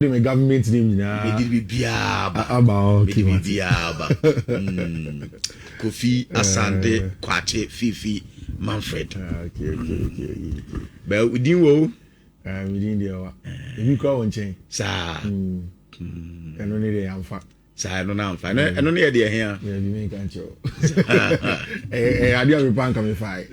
the government name na me di biaba Kofi Asante Kwate Fifi Manfred. Okay. But we didn't wo. We didn't do. We call one chain. Sir. And only the amfa. Sir, no na amfa. And only the here. Yeah, we make control. I do have bank coming five.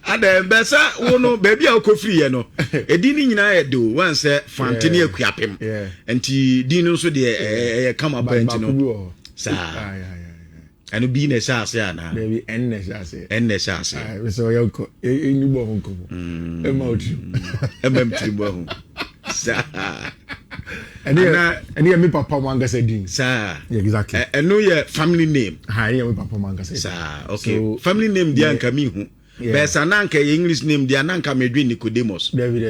Ada besa wono baby a ko free no edini nyina e do wan se fantene akuapem enti din no so de kama ba enti no sa anu bi na sha ase ana baby en na sha ase so yo ko enu bo ho ko e ma otu e ma mtiri bo ho sa and me papa manga said din sa exactly enu ye family name ha me papa manga said sa okay so, family name dia nka mi hu besa nanka English name dia nanka medwi Nicodemus David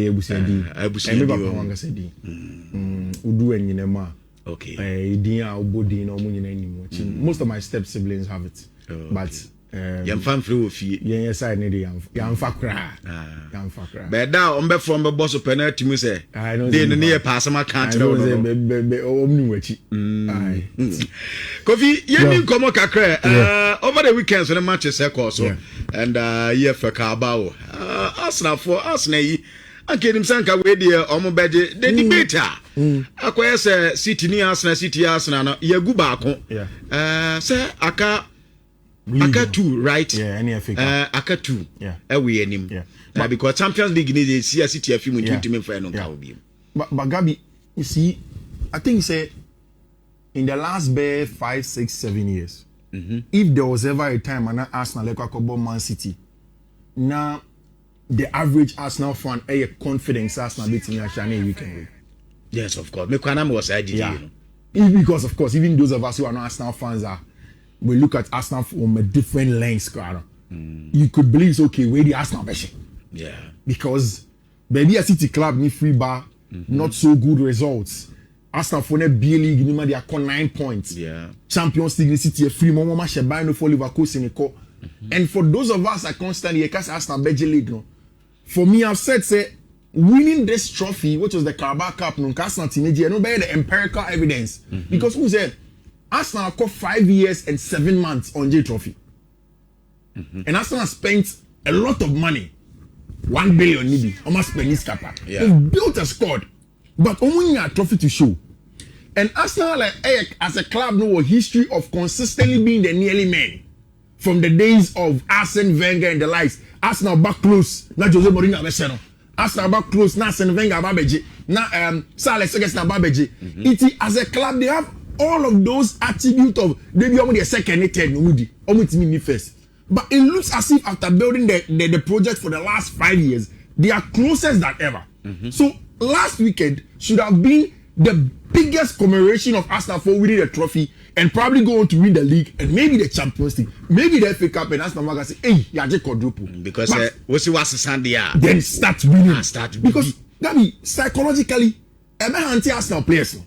abusandi me papa manga said din udu enyine ma okay din a obodi na omo nyina nimu most of my step siblings have it but yam fan free ofie yen side ne dey yam fa kra be da on be from be boss penalty mu say dey no ne pass ma count no omni wachi Kofi yemi komo kakra over the weekends when Manchester course and here for Carabao Arsenal yi anke nim sanka we dey omo beje the debater akoye say City Arsenal no yagu baako say aka 2 right any FA aka 2 we anim because Champions League need see City afi mu team for no ka obi but Gabi you see I think say in the last 5 6 7 years if there was ever a time when Arsenal like Man City now the average Arsenal fan a confidence Arsenal beating Ashane weekend. Yes, of course. Me kwana was IGG, because of course, even those of us who are not Arsenal fans we look at Arsenal from a different lens. You could believe it's okay where the Arsenal version. Yeah. Because maybe a City club need free bar, not so good results. Arsenal for the B League, they are 9 points. Yeah. Champions League City free mama match buy no for Liverpool Seneco. And for those of us that constantly cast Arsenal Belgian League, no. For me, I've said say winning this trophy, which was the Carabao Cup, no Arsenal team, no better the empirical evidence. Because who said Arsenal got 5 years and 7 months on J Trophy. And Arsenal spent a lot of money. 1 billion maybe. Almost spent this cap. They've built a squad. But only a trophy to show. And Arsenal as a club know a history of consistently being the nearly men. From the days of Arsene Wenger and the likes. Arsenal back close. Not Jose Mourinho Abeseno. Arsenal back close. Now Arsene Wenger Babeji. Now Sir Alex Ferguson Babeji. It as a club they have all of those attributes of maybe only the second and third Nudi. Almost me first. But it looks as if after building the project for the last 5 years, they are closest than ever. So last weekend should have been the biggest commemoration of Arsenal for winning the trophy and probably go on to win the league and maybe the Champions League, maybe the FA Cup, and Arsenal Maga say, hey, you just quadruple. Because what's the Sunday? Then start winning. Because Gabi, psychologically, I'm anti-Arsenal players.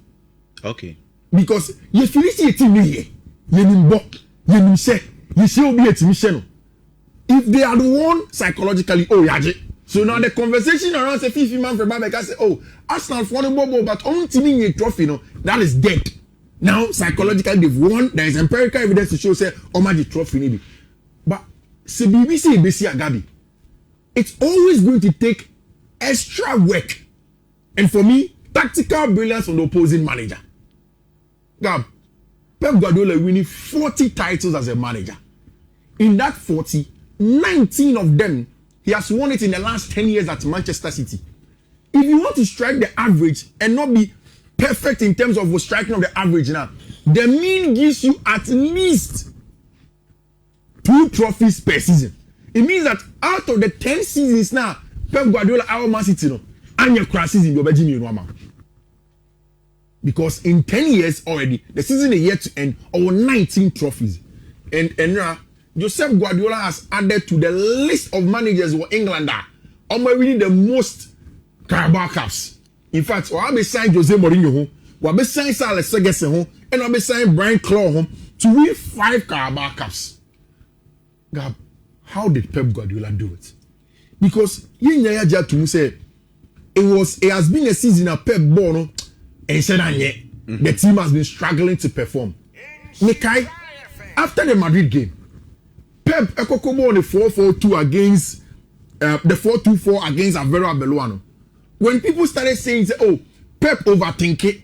Okay. Because you finish your team here, you say obi a team channel. If they had won psychologically, oh yeah. So now the conversation around say Fifi Manfred Babeka say, oh, Arsenal won a bubble, but only team in a trophy, no, that is dead. Now psychologically they've won. There is empirical evidence to show say, oh my the trophy maybe. But see BBC Agabi, it's always going to take extra work, and for me, tactical brilliance from the opposing manager. Gab, Pep Guardiola winning 40 titles as a manager. In that 40, 19 of them, he has won it in the last 10 years at Manchester City. If you want to strike the average and not be perfect in terms of striking of the average now, the mean gives you at least 2 trophies per season. It means that out of the 10 seasons now, Pep Guardiola, our Man City, no, and your cross season, you're Jimmy Roma. Because in 10 years already, the season is yet to end, over 19 trophies. And now, Joseph Guardiola has added to the list of managers for England that are winning the most Carabao Cups. In fact, I'll be signing Jose Mourinho, I'll be signing Sir Alex Ferguson, and I'll be signing Brian Clough to win 5 Carabao Cups. Gab, how did Pep Guardiola do it? Because you to say it has been a season of Pep Bono and said the team has been struggling to perform. Nikai, after the Madrid game, Pep Ekokobo on the 4-4-2 against the 4-2-4 against Avero Abeluano. When people started saying, oh, Pep overthink it,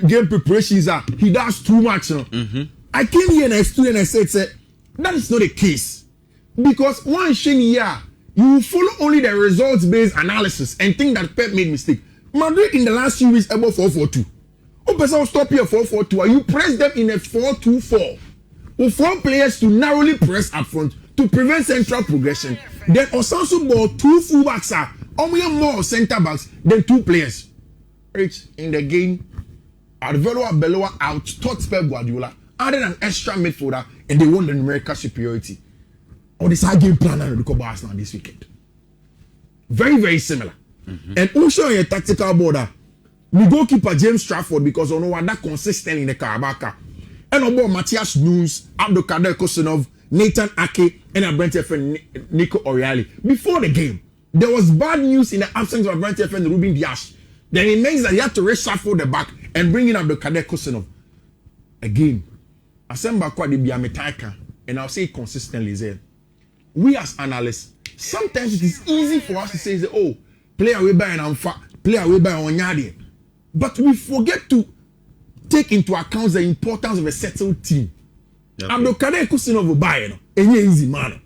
game preparations are he does too much. I came here and I stood and I said, that is not the case. Because one year, you follow only the results-based analysis and think that Pep made mistake. Madrid in the last few weeks about 4-4-2. Oh, person stop here 4-4-2. You press them in a 4-2-4. With 4 players to narrowly press up front to prevent central progression. Then Osansu ball 2 fullbacks are only more center backs than 2 players. Rich in the game, Alvaro Arbeloa out-taught Pep Guardiola, added an extra midfielder, and they won the numerical superiority. Or this high game plan and the Arsenal this weekend. Very, very similar. And also on your tactical border, we goalkeeper James Trafford because on one that consistent in the Carabao Cup. And about Matthias Nunes, Abdelkader Kosinov, Nathan Ake, and a Brent friend Nico Oriali. Before the game, there was bad news in the absence of Brent friend Ruben Dias. Then it means that you have to reshuffle the back and bring in Abdelkader Kosinov. Again, Asemba Kwadi Biametaka, and I'll say it consistently there. We as analysts, sometimes it is easy for us to say, oh, play away by an Amfa, play away by Onyadi. But we forget to take into account the importance of a settled team. Okay. Abdelkader Kosinov will buy it. Any easy man.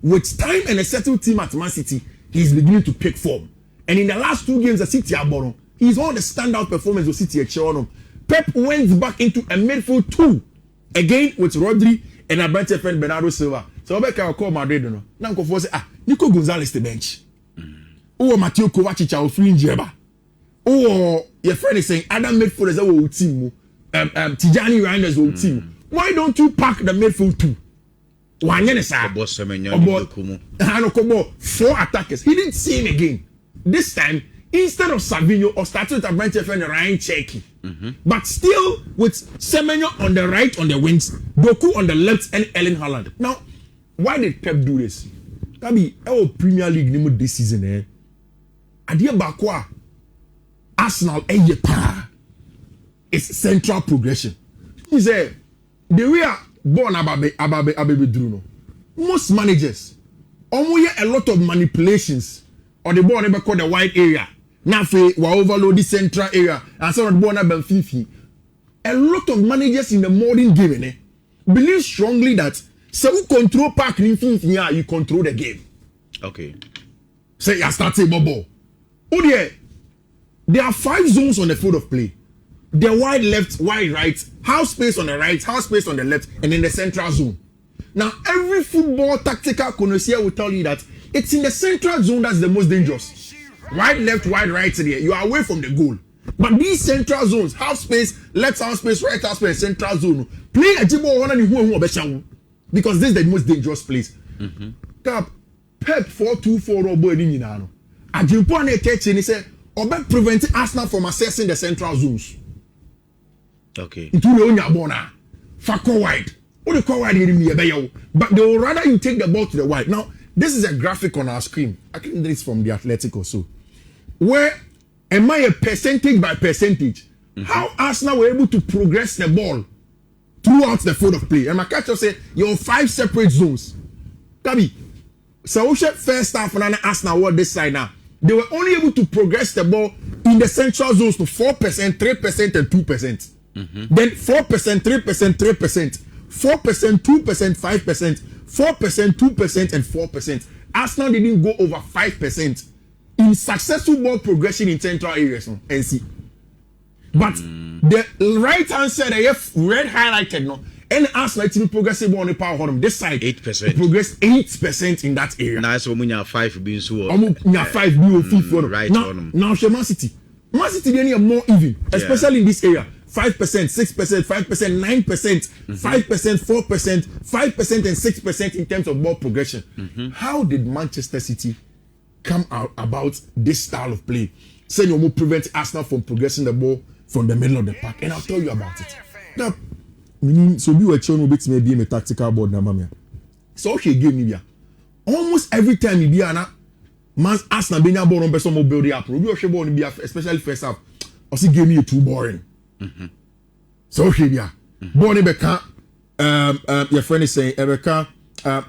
With time and a settled team at Man City, he's beginning to pick form. And in the last 2 games at City Abono, he's on the standout performance of City at Cheono. Pep went back into a midfield 2. Again with Rodri and a branch friend Bernardo Silva. So I call Madrid. Now go say, Nico Gonzalez the bench. Oh, Mateo Kovacic will free Jeba. Oh, your friend is saying other midfielders will team. Tijani Reinders will team. Why don't you pack the midfield 2? Why not? 4 attackers. He didn't see him again. This time, instead of Savinho or starting with a branch friend Ryan Cherki. But still with Semenyo on the right on the wings, Doku on the left, and Erling Haaland. Now, why did Pep do this? Kabi, our Premier League this season, Adia Bakwa, Arsenal, it's central progression. He said, the way born Ababe Druno. Most managers, a lot of manipulations, or the ball never called the wide area. Now, we overload the central area, and some of the ball never Fifi. A lot of managers in the modern game believe strongly that so you control park in Fifi, you control the game. Okay. Say you start saying ball. Oh yeah, there are 5 zones on the field of play. The wide left, wide right, half space on the right, half space on the left, and then the central zone. Now, every football tactical connoisseur will tell you that it's in the central zone that's the most dangerous. Wide left, wide right there. You are away from the goal. But these central zones, half space, left half space, right half space, central zone, play a jibbo one and who because this is the most dangerous place. Pep 4-2-4 robo in Yinano. A jimpo and a catch and he said, Obe prevent Arsenal from accessing the central zones. Okay. Into the onya bona. Fako wide. What the call wide in but they will rather you take the ball to the wide. Now, this is a graphic on our screen. I can do this from the Athletic or so. Where am I a percentage by percentage? How Arsenal were able to progress the ball throughout the field of play. And my catcher said, you have 5 separate zones. Kabi, so first half and Arsenal were this side now. They were only able to progress the ball in the central zones to 4%, 3%, and 2%. Then 4%, 3%, 3%, 4%, 2%, 5%, 4%, 2%, and 4%. Arsenal didn't go over 5% in successful ball progression in central areas. NC. But the right hand side, they have red highlighted. No, and Arsenal team progressive on the power on this side. 8%. Progress 8% in that area. Nice when you have 5 being so. 5 being right on. Now, Man City they need more even, especially in this area. 5%, 6%, 5%, 9%, 5%, 4%, 5%, and 6% in terms of ball progression. How did Manchester City come out about this style of play? Saying you will prevent Arsenal from progressing the ball from the middle of the park, and I'll tell you about it. Now, so we were showing bit maybe a tactical board na mamia. So he gave me almost every time he be Man Arsenal benya ball on person mo build it up. Obi ohwe ball no be especially first half. Also game you too boring. So okay dia. Ball no be kan your friend is saying Ebeka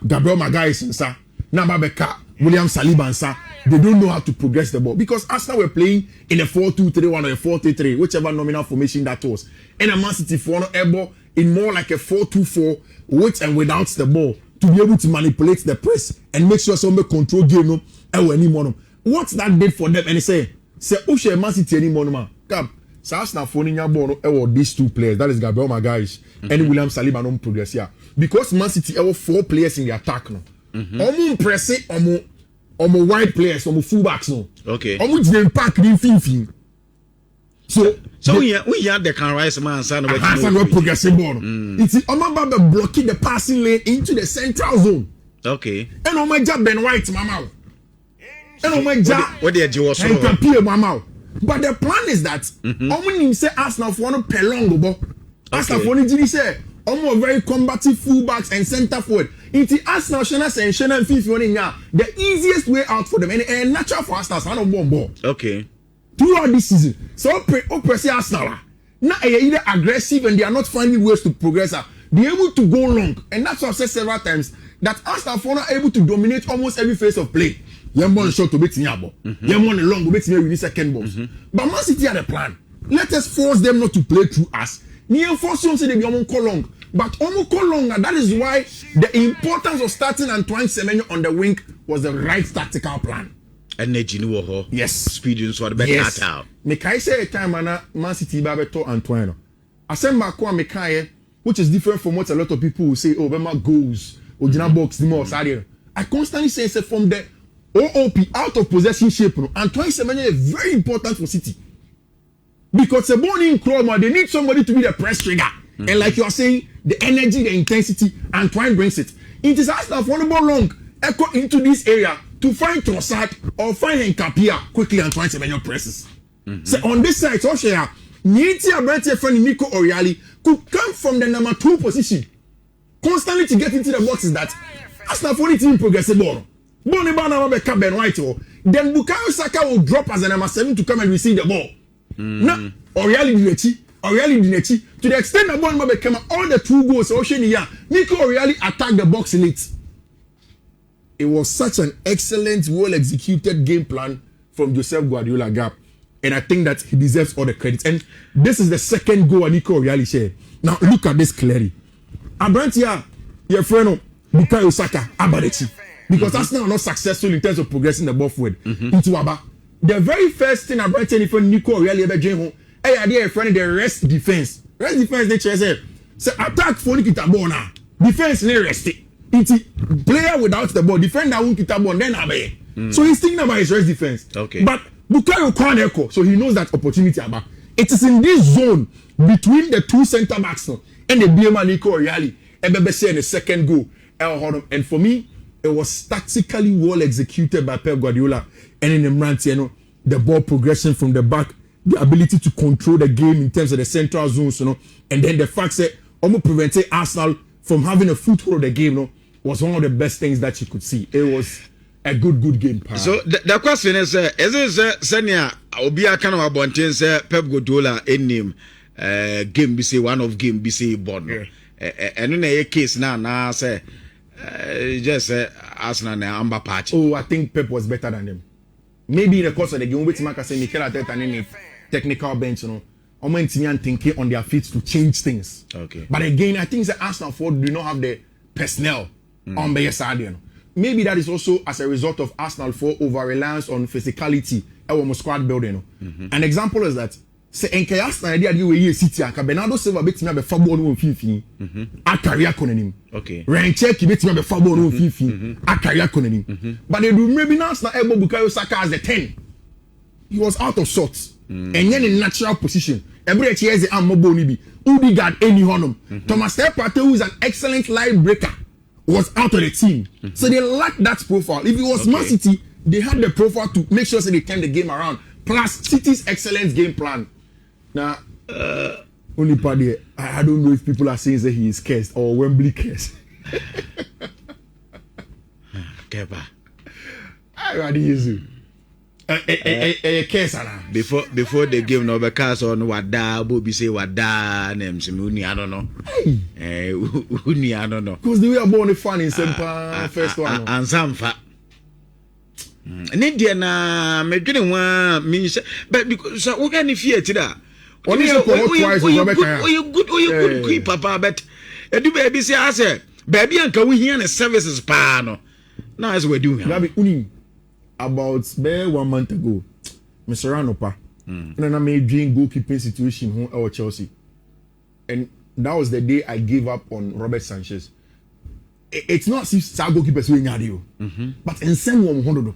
Gabriel Magalhaes nsa. Na ba be ka William Saliba nsa. They don't know how to progress the ball because Arsenal were playing in a 4-2-3-1 or a 4-3-3, whichever nominal formation that was. And a Man City for no able in more like a 4-2-4 with and without the ball to be able to manipulate the press and make sure somebody control game no anymore. What that did for them and they say Ushe Man City anymore man. Come, so Arsenal for nya ball no these two players, that is Gabriel Magalhaes and William Saliba no progress here because Man City have 4 players in the attack no. Omo press omo wide players, omo fullbacks no. Okay. Omo jine pack in Fifi. So we had the can rise man son of progressing ball. It's omo ba blocking the passing lane into the central zone. Okay. And omo ja Ben White mama. And omo ja what the Joe so. And Kapie mama. But the plan is that omo nim say Arsenal for no pelong bo. Arsenal for ni say omo very combative fullbacks and center forward. Into Arsenal Shana and Fifi on the easiest way out for them and natural for Arsenal so no ball. Okay. Throughout this season. So press Arsenal. Now they are either aggressive and they are not finding ways to progress. They are able to go long. And that's what I've said several times that Arsenal are not able to dominate almost every phase of play. You want short to beat Nyabo. You want a long to beat the second balls. But Man City had a plan. Let us force them not to play through us. Near force them say they be almost long. But almost longer. That is why the importance of starting Antoine Semenyo on the wing was the right tactical plan. Energy no ho. Yes. Speed and so the better yes. out. Mekai say a time Man City babeto Antoine. Asem ko Mekai which is different from what a lot of people will say oh Bema goals original box the more sorry. I constantly say from the OOP out of possession shape no Antoine Semenyo is very important for City. Because a ball in Chroma they need somebody to be the press trigger. And like you are saying, the energy, the intensity, Antoine brings it. It is Arsenal for the ball long, echo into this area to find Trossard or find Nkapia quickly. Antoine Semenyo presses. So on this side, so share Nieti Abranti friend Nico Oriali could come from the number 2 position, constantly to get into the boxes that Arsenal for the team progress the ball. Bonnie Bana will Ben White, then Bukayo Saka will drop as a number 7 to come and receive the ball. Now Oriali Dinechi. Oriali Dinechi, to the extent that one became all the 2 goals, Nico Oriali attacked the box late. It was such an excellent, well executed game plan from Joseph Guardiola Gap. And I think that he deserves all the credit. And this is the second goal Nico Oriali shared. Now look at this clearly. Abrantia, your friend Bukayo Saka, Abadechi. Because Arsenal are not successful in terms of progressing the ball forward into Aba. The very first thing Abrantia and friend Nico Oriali ever dreamed hey, I did a friend the rest defense. Rest defense they say attack for kita ball now. Defense ne rest it. It's player without the ball. Defender won't kita ball then abe. So he's thinking about his rest defense. Okay. But Bukayo can't echo, so he knows that opportunity about. It is in this zone between the 2 center backs and the BMA Nico Oriali. Ebebe in the second goal. And for me, it was tactically well executed by Pep Guardiola. And in the Mrantiano, the ball progression from the back. The ability to control the game in terms of the central zones, and then the fact that almost prevented Arsenal from having a foothold of the game, was one of the best things that you could see. It was a good game. So the question is it Senia Obia kind of abontin say Pep Guardiola name game be say one of game be say born. And in a case now say just Arsenal na Amba patch. Oh, I think Pep was better than them. Maybe in the course of the game, which Mark say Mikel Arteta and technical bench, Omentinian thinking on their feet to change things. Okay. But again, I think the Arsenal forward do not have the personnel on their side. Maybe that is also as a result of Arsenal for over reliance on physicality and squad building. An example is that say enke Arsenal idea the way City aka Bernardo Silva betima be fa ball no fifi a career konanim. Okay. Rancheck betima be fa ball no fifi a career konanim. But they do maybe now Arsenal able Bukayo Saka as the 10. He was out of sorts. And then in natural position. Every year the Amobo ni bi. Udigard any honum. Thomas Partey, who is an excellent line breaker, was out of the team. So they lacked that profile. If it was Man City, they had the profile to make sure they turn the game around. Plus City's excellent game plan. Now, only party. I don't know if people are saying that he is cursed or Wembley cursed. Keba. ready use a case before the game no be cast on wada Bobby say wada name Simuni I don't know. Uni I don't know. Because the way I born a fan in Sempa first one. And Samfa. Nidia na me dwene wa me but because so we can fear ti da. Only twice you good quick papa but edu baby say I say baby anka we hear the services pa no. Now as we do here. About 1 month ago, Mr. Ranopa, and then I made dream goalkeeping situation home at Chelsea, and that was the day I gave up on Robert Sanchez. It's not since goalkeepers winning radio, but in some one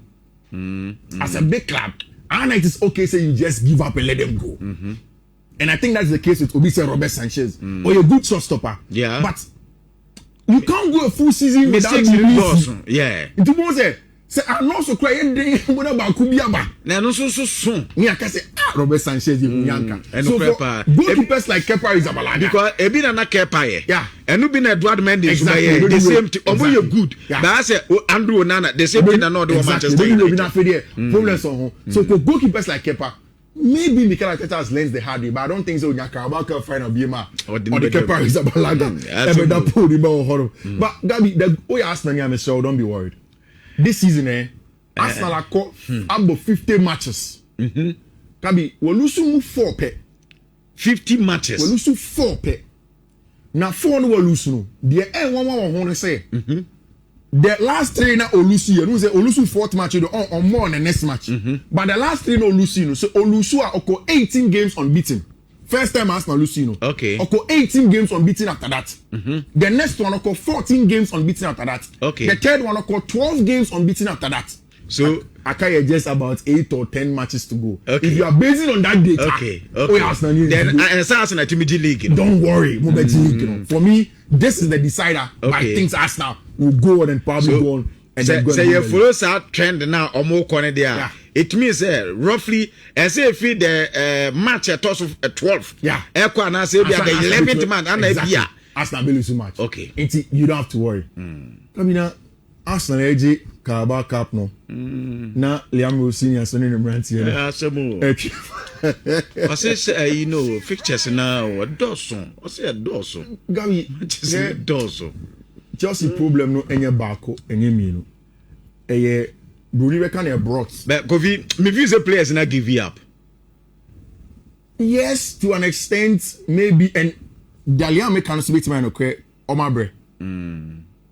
as a big club, and it is okay say you just give up and let them go. And I think that's the case with Obisa Robert Sanchez, or a good shotstopper. Yeah, but you can't go a full season without releasing. Yeah, it say I know so cry day when about Kubiaba. Na no so me I can say Robert Sanchez Yanka. So goalkeepers like Kepa is Abalaga. Because e bi na Kepa ye. Yeah. And no be na Edward Mendy so ye the same thing. Omo you good. But I say Andrew Onana the same thing na no the Manchester United. Problems on home. So goalkeepers like Kepa maybe Mikel Arteta has learned the hard way, but I don't think so. Nyaka final Bima or the Kepa is Abalaga. That pull the ball horror. But Gabi, the way Arsenal I'm sure don't be worried. This season, Arsenal are caught about 50 matches. Kabi, we lose 4 pe. 50 matches. We lose 4 pe. Now 4 no we lose no. The one say. The last 3 na lose you. No say lose 4th match on more on the next match. But the last 3 no lose no. So lose are 18 games unbeaten. First time Arsenal lose no. Okay. 18 games unbeaten after that. The next one 14 games unbeaten after that. Okay. The third one 12 games unbeaten after that. So Akaya just about 8 or 10 matches to go. Okay. If you are basing on that data, then Arsenal to league. Don't worry, league. For me, this is the decider. By things Arsenal will go on and probably go on. And say you follow that trend now or more corner there. Yeah. It means roughly as if the match at 12. Yeah. Ekwa na say be the 11th man and exactly. Arsenal will lose so much. Okay. You don't have to worry. Come in Arsenal AG Carabao Cup no. Na Liam Rosini so ne brand here. I say you know fixtures now Dawson. I say Dawson. Gabi Dawson. Chelsea problem no enye baako enye mienu. Eye Bruni reckon e brought. But Kofi, me view the players not give you up. Yes, to an extent, maybe, and Dalian make can speak to me okay, Omabre.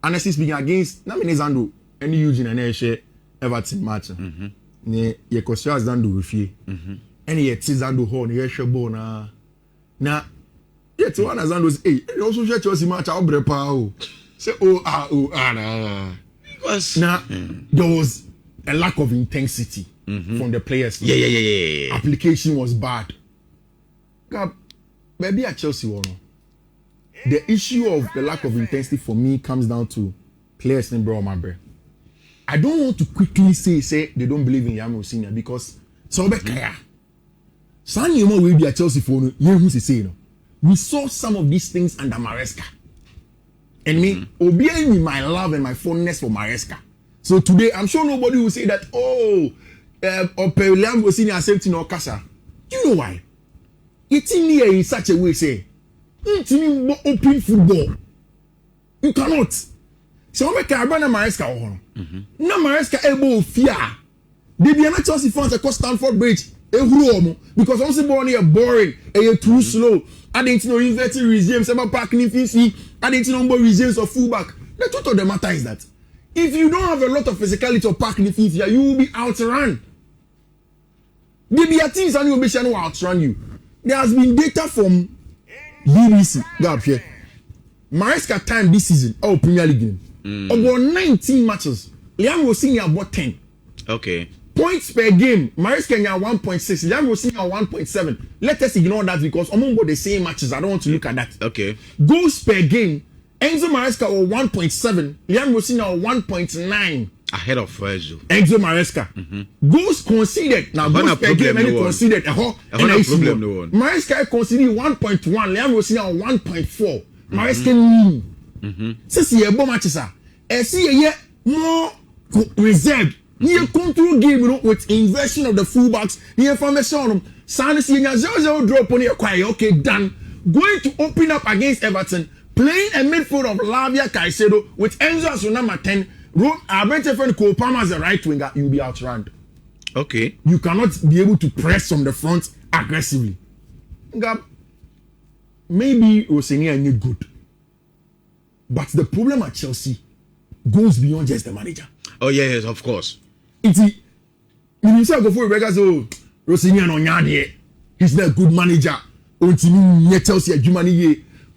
Honestly speaking, against na many Zando, any Eugene and Eshe Everton match. Ne ye kosua Zando refie. Any ye Zando ho ne ye shebo na ye to one Zando say, hey, also share Chelsea match Obre pa o. Say na. Because now there was a lack of intensity from the players. Yeah. Application was bad. God, maybe at Chelsea, the issue of the lack of intensity for me comes down to players in Bromabre. I don't want to quickly say they don't believe in Yamo Senior because we be at Chelsea for no. We saw some of these things under Maresca. And me, obeying me my love and my fondness for Maresca. So today, I'm sure nobody will say that, Liam was senior accepting or Casa. You know why? It's in here in such a way, say, it's in open football. You cannot. So, I'm a Carabana Maresca. No Maresca able fear. They be not Chelsea fans across Stamford Bridge. Because also born here boring, too slow. I didn't know inverted regimes, about parking Fifi. I didn't know regimes of fullback. The truth of the matter is that if you don't have a lot of physicality or parking Fifi, you will be outrun. There be teams and you will be will outrun you. There has been data from BBC. Go up here. Maresca time this season, Premier League game. About 19 matches. Liam was senior about 10. Okay. Points per game, Maresca 1.6, Liam Rossi 1.7. Let us ignore that because among the same matches, I don't want to look at that. Okay. Goals per game, Enzo Maresca 1.7, Liam Rossi 1.9. Ahead of Enzo. Enzo Maresca. Goals conceded. Now goals per game, any conceded. Maresca conceded 1.1, Liam Rossi 1.4. Maresca since you have matches, I see a more reserved. Near control game, with inversion of the fullbacks, near formation. Sanis 0-0 drop on your quiet. Okay, done. Going to open up against Everton, playing a midfield of Lavia Caicedo with Enzo as number 10. Our better friend Cole Palmer as a right winger, you'll be outrun. Okay. You cannot be able to press from the front aggressively. Maybe Rosenia need good. But the problem at Chelsea goes beyond just the manager. Oh, yes, of course. It's you say go for Rebecca, so Rosenia no nyade. He's not a good manager. Chelsea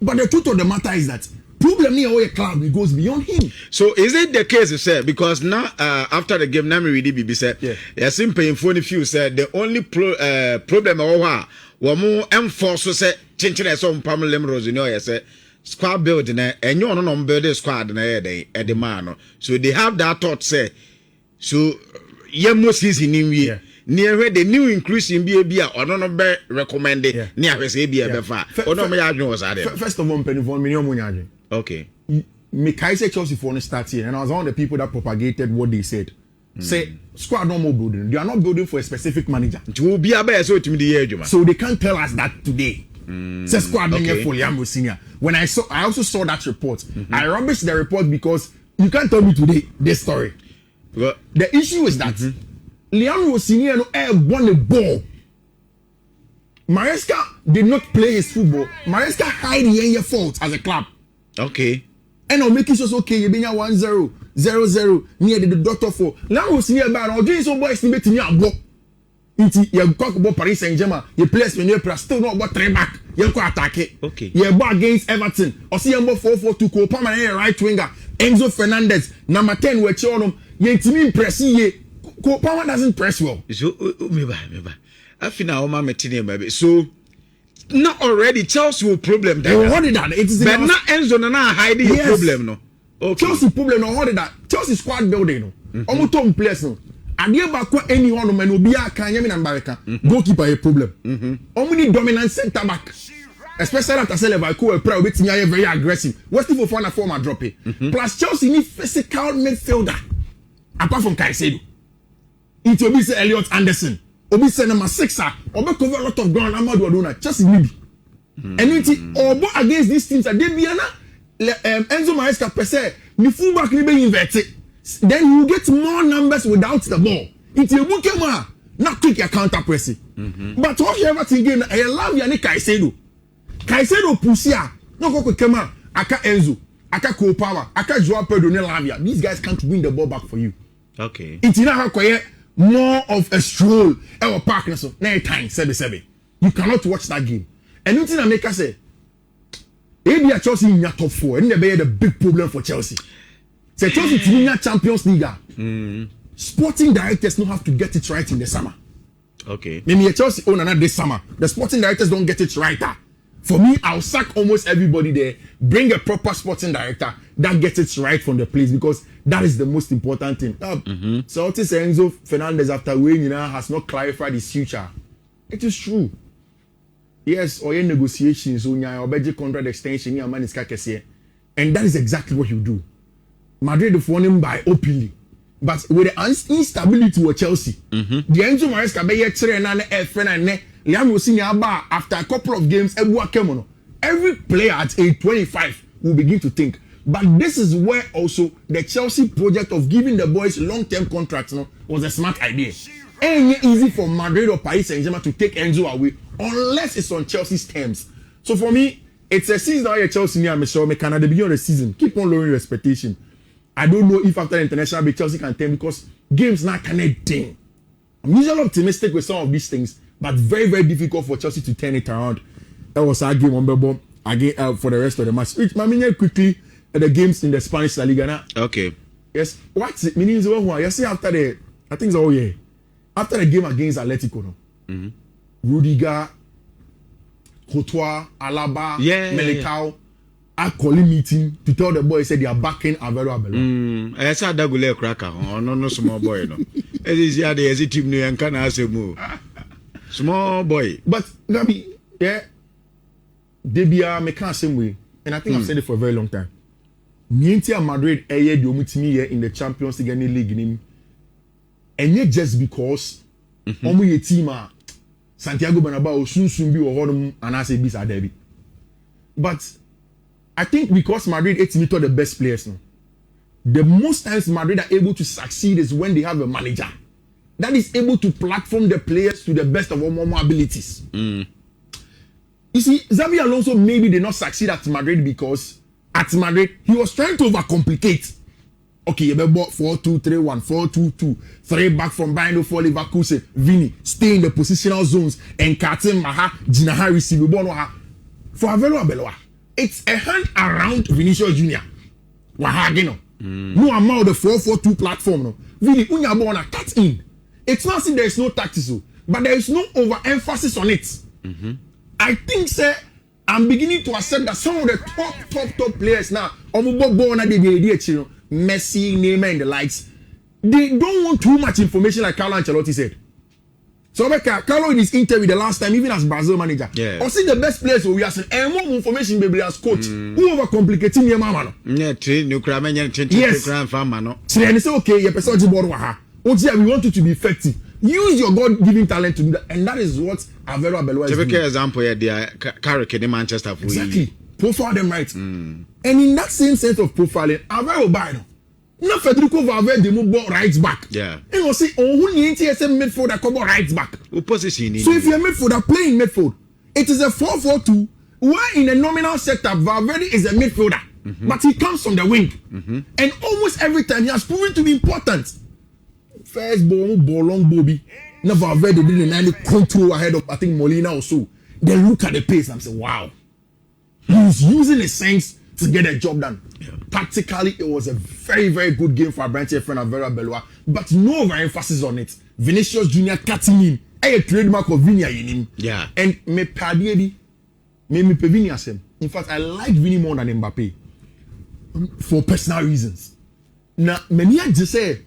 but the truth of the matter is that problem near our club it goes beyond him. So is it the case, sir? Because now after the game, Nami really be said, yeah, simple in phone few said the only problem more enforce say chinchina some Pamela Lemros in your say squad building and you on build squad at the man. So they have that thought say so most season in year. Near where the new increase in BA or not be recommended near BA or no me first of all, penny for million. Okay. I say Chelsea for start here, and I was one of the people that propagated what they said. Say squad no more building. They are not building for a specific manager. To be a bear so to me the so they can't tell us that today. Say squad okay. For Liam Senior. When I also saw that report. I rubbish the report because you can't tell me today this story. Well, the issue is that Liam Senior won the ball. Maresca did not play his football. Maresca hide the fault as a club. Okay. And I'll make it so okay. You been 1-0, 0-0 near the doctor for. Now we see about all these boys to make me a block. You talk about Paris Saint-Germain. You play when you play still not about 3 back. You go attack it. Okay. You go against Everton. Or see you 4-4-2. Cole Palmer right winger. Enzo Fernandez number 10. We're showing you team press. Cole Palmer doesn't press well. So I feel now my baby. So. Not already Chelsea will problem that. What is that? It is but not Enzo na hiding the problem no. Okay. Chelsea problem no what is that? Chelsea squad building no. Omo tom players no. Adie ba kwa anyone no man obi aka nyame na Barca. Goalkeeper a problem. Omo need dominant center back. Especially after Leverkusen play obetimi very aggressive. West for fun form drop it. Plus Chelsea need physical midfielder. Apart from Caicedo. It will be say Elliot Anderson. Obi say number 6 obi cover a lot of ground Amadou Adona Chelsea maybe and it obo against these teams that they be Enzo Maresca per se the fullback ni be inverted then you get more numbers without the ball it you book him not quick your counter pressing but what you ever think again I love you Caicedo push here no go quick come aka Enzo aka Cole Palmer aka Joao Pedro ne Lavia these guys can't win the ball back for you. Okay. It's not how more of a stroll our partner so na time 7-7 you cannot watch that game and anything I make us say maybe a Chelsea in your top 4 and be the big problem for Chelsea say Chelsea to win Champions League sporting directors don't have to get it right in the summer. Okay. Maybe a Chelsea owner not this summer the sporting directors don't get it right. For me I'll sack almost everybody there bring a proper sporting director that gets it right from the place because that is the most important thing. So Otis Enzo Fernandez after winning has not clarified his future. It is true. Yes, or in negotiations, or budget contract extension, your man is and that is exactly what you do. Madrid won him by openly, but with the instability of Chelsea, the Enzo Maresca be yet and Liam Rosini after a couple of games, every player at age 25 will begin to think. But this is where also the Chelsea project of giving the boys long-term contracts was a smart idea. Ain't easy for Madrid or Paris Saint-Germain to take Enzo away unless it's on Chelsea's terms. So for me, it's a season that Chelsea near Michelle can at the beginning of the season keep on lowering your expectation. I don't know if after the international break Chelsea can turn because games not connecting. I'm usually optimistic with some of these things, but very, very difficult for Chelsea to turn it around. That was our game on Bebo again for the rest of the match. Which quickly the games in the Spanish La Liga now. Okay. Yes. What's it meaning? You see after the I think so yeah. After the game against Atletico, no. Rudiger, Courtois, Alaba, Militao are calling meeting to tell the boys say they are backing Alvaro Abello. I said that go cracker. Oh no small boy no. It is here the team no and can ask move. Small boy. But Gabi, yeah, they be a mechanic same way, and I think I've said it for a very long time. Nientia Madrid the omutimi here in the Champions League league name. and yet just because your team are Santiago Bernabeu soon be or and I say this are Derby. But I think because Madrid it's me to the best players now. The most times Madrid are able to succeed is when they have a manager that is able to platform the players to the best of all abilities. You see, Xabi Alonso maybe did not succeed at Madrid because at Madrid he was trying to overcomplicate. Okay, you bought 4-2-3-1, 4-2-2, 3 back from Bayern for Leverkusen, Vini, stay in the positional zones, and Katim Maha, Jinaha receive for Avelo Abeloa. It's a hand around Vinicius Junior. Wahagino. No amount of the 4-4-2 platform. No. Vini, Unyabona, cut in. It's not saying there is no tactics, but there is no overemphasis on it. I think, sir, I'm beginning to accept that some of the top players now, Messi, Neymar, and the likes, they don't want too much information like Carlo Ancelotti said. So Carlo in his interview the last time, even as Brazil manager, or see the best players who we ask and more information baby as coach. Who overcomplicating your mama? Yes. So they say, okay, your person we want you to be effective. Use your God-given talent to do that, and that is what Avero Abeloa is doing. Take example here, they carry Manchester. Exactly. Profile them right. And in that same sense of profiling, Avero Bino. No Federico Valverde they move ball right back. Yeah. And you see, who needs a midfielder come right back. Position. So if you're midfielder playing midfield, it is a 4-4-2 where in a nominal setup Valverde is a midfielder, but he comes from the wing, and almost every time he has proven to be important. First ball long Bobby. Now Valverde didn't any control ahead of I think Molina or so. They look at the pace and say, wow, he's using his sense to get a job done. Practically, it was a very, very good game for Branche friend and Vera Belua, but no overemphasis on it. Vinicius Junior cutting in, a trademark of Vinia in him. Yeah. And me Padiebi, me Vinia him. In fact, I like Vini more than Mbappe for personal reasons. Now, many just say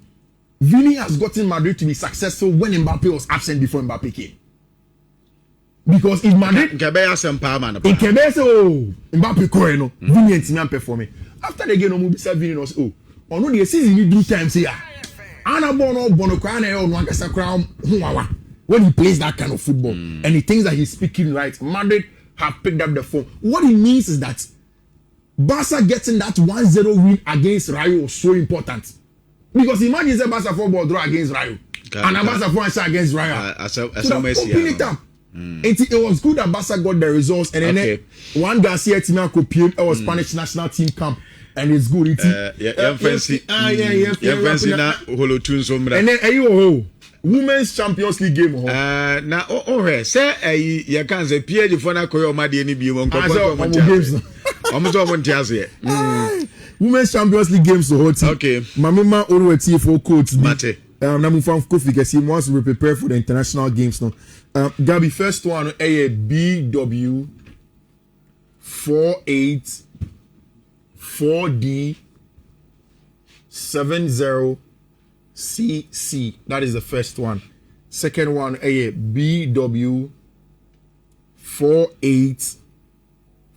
Vini has gotten Madrid to be successful when Mbappe was absent before Mbappe came. Because if Madrid Mbappe Koeno, Vini and Timan performing. After the game, no say Vini was no the season he do time say Anna Bono when he plays that kind of football and he thinks that he's speaking right, Madrid have picked up the phone. What it means is that Barca getting that 1-0 win against Rayo was so important. Because imagine the Barca football draw against Rayo and Barca football against Rayo. So open it up. It was good that Barca got the results, and then one Garcia team was Spanish national team camp, and it's good. And then Women's Champions League game. Now, say you can't say Pierre for na koyo madi ni bi won Women's Champions League games so hot. Okay. Mama Orweti for coach. Mate. Namu fam Kofi kasi once we prepare for the international games now. Gabi first one a BW 48 4D 70 CC. That is the first one. Second one a BW 48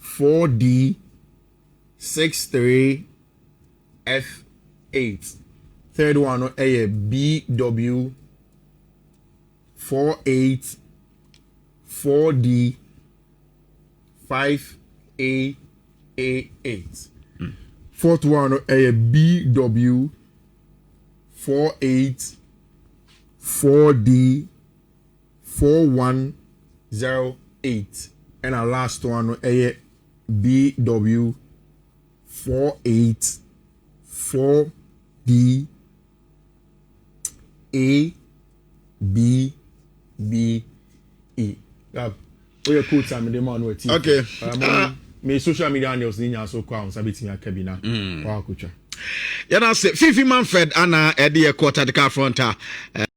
4D 63 F8. Third one a BW 48 4D 5A8. Fourth one a BW 48 4D 4108. And our last one a BW 48 4D A B B E. Gab, we are cool time in the man with okay. Me social media handles ni nya so kwa on sabiti nya kabina. Wa kucha. Yana say Fifi Manfred ana edi e quarter the car fronta.